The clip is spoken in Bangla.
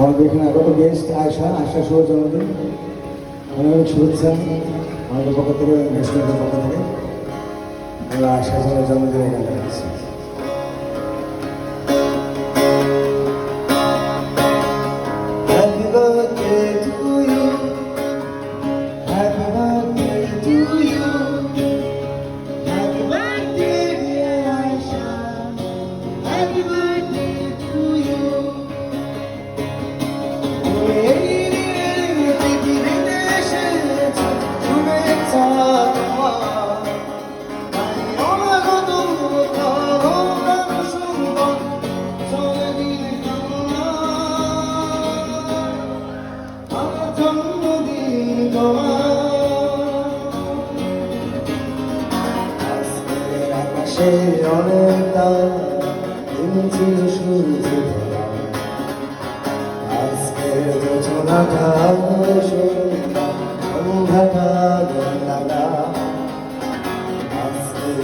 আমাদের এখানে আগত গেস্ট আশা শুভ জন্মদিন, অনেক শুভেচ্ছা আমাদের পক্ষ থেকে, রেস্টুরেন্টের পক্ষ থেকে। আমরা আশা জন্মদিনের গান গাইছি। Happy birthday to you, happy birthday to you, happy birthday dear Aisha, happy birthday to you. পৃথিবীতে এসেছে শুভেচ্ছা তোমার, তাই অনাগত প্রাণ সুন্দর চলে দিন আমার জন্মদিন তোমার। আজকের আকাশে অনেক তারা, দিন ছিল সূর্য ধরা, আজকের যোজনাটা সন্ধ্যাটা লাগা, আজকের